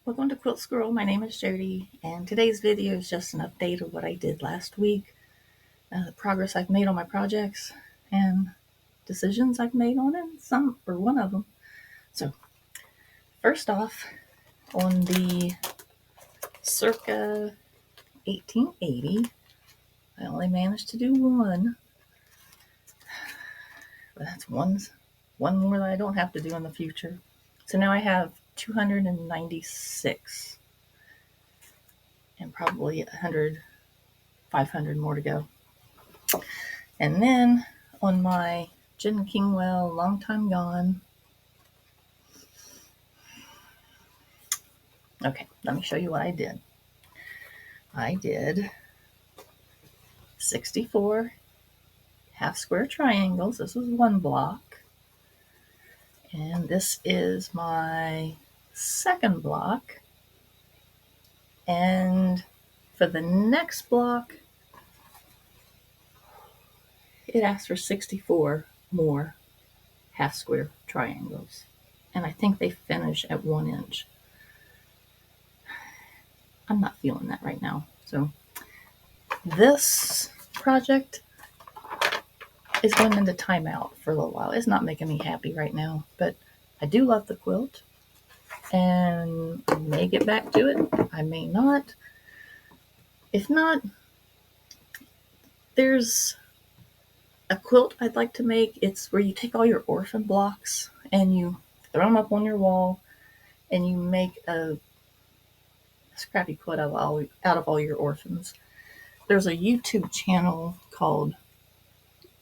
Welcome to Quilt Squirrel. My name is Jody, and today's video is just an update of what I did last week, the progress I've made on my projects, and decisions I've made on it, some or one of them. So, first off, on the circa 1880, I only managed to do one, but that's one more that I don't have to do in the future. So now I have 296 and probably 500 more to go. And then on my Jen Kingwell Long Time Gone. Okay, let me show you what I did. I did 64 half square triangles. This was one block. And this is my second block. And for the next block, it asks for 64 more half square triangles. And I think they finish at 1 inch. I'm not feeling that right now. So this project is going into timeout for a little while. It's not making me happy right now, but I do love the quilt, and I may get back to it. I may not. If not, there's a quilt I'd like to make. It's where you take all your orphan blocks and you throw them up on your wall, and you make a scrappy quilt out of all your orphans. There's a YouTube channel called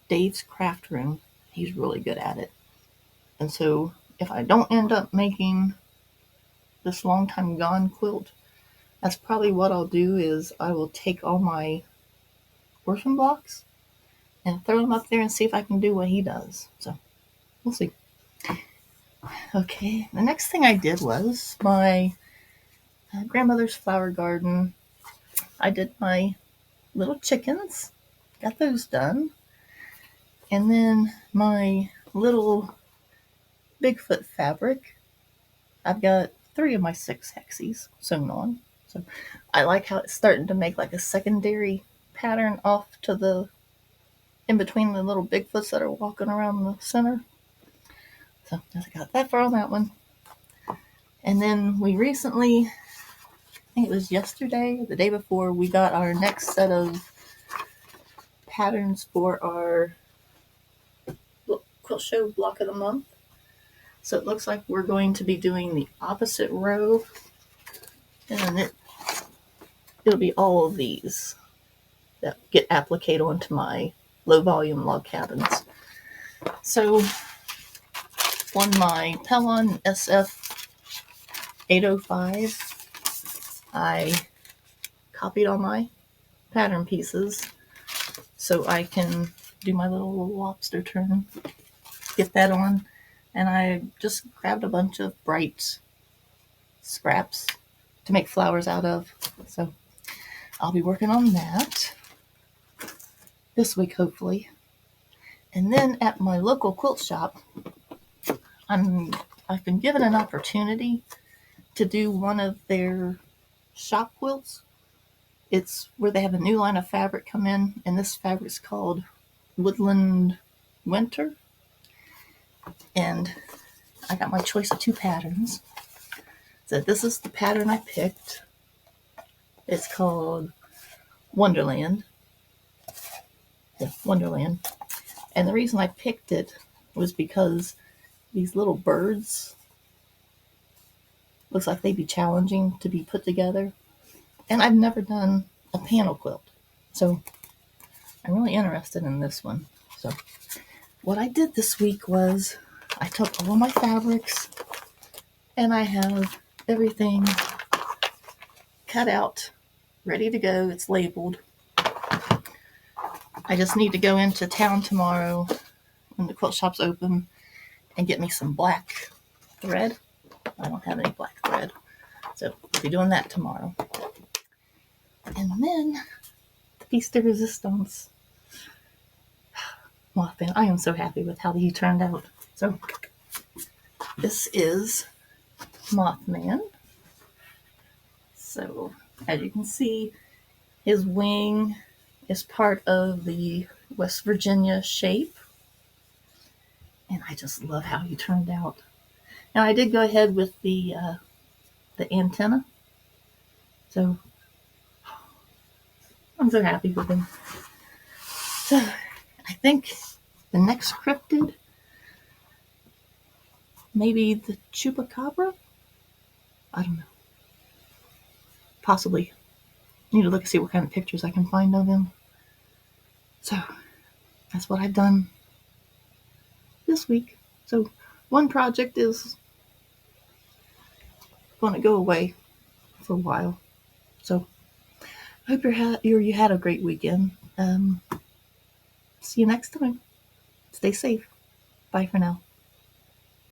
Dave's Craft Room. He's really good at it. And so if I don't end up making this Long Time Gone quilt, that's probably what I'll do. Is I will take all my orphan blocks and throw them up there and see if I can do what he does. So we'll see. Okay, the next thing I did was my grandmother's flower garden. I did my little chickens, got those done. And then my little Bigfoot fabric, I've got 3 of my 6 hexies sewn on. So I like how it's starting to make like a secondary pattern off to the, in between the little Bigfoots that are walking around the center. So I got that for on that one. And then we recently, I think it was yesterday, the day before, we got our next set of patterns for our quilt show block of the month. So it looks like we're going to be doing the opposite row, and it'll be all of these that get appliqued onto my low volume log cabins. So on my Pellon SF 805, I copied all my pattern pieces so I can do my little lobster turn, get that on. And I just grabbed a bunch of bright scraps to make flowers out of. So I'll be working on that this week, hopefully. And then at my local quilt shop, I've been given an opportunity to do one of their shop quilts. It's where they have a new line of fabric come in, and this fabric's called Woodland Winter. And I got my choice of 2 patterns. So this is the pattern I picked. It's called Wonderland. Yeah, Wonderland. And the reason I picked it was because these little birds, looks like they'd be challenging to be put together. And I've never done a panel quilt, so I'm really interested in this one. So what I did this week was I took all my fabrics, and I have everything cut out, ready to go. It's labeled. I just need to go into town tomorrow when the quilt shop's open and get me some black thread. I don't have any black thread, so I'll be doing that tomorrow. And then the piece de resistance, Mothman. I am so happy with how he turned out. So this is Mothman. So as you can see, his wing is part of the West Virginia shape. And I just love how he turned out. Now I did go ahead with the antenna. So I'm so happy with him. So I think the next cryptid, maybe the chupacabra? I don't know. Possibly. I need to look and see what kind of pictures I can find of him. So that's what I've done this week. So one project is going to go away for a while. So I hope you had a great weekend. See you next time. Stay safe. Bye for now.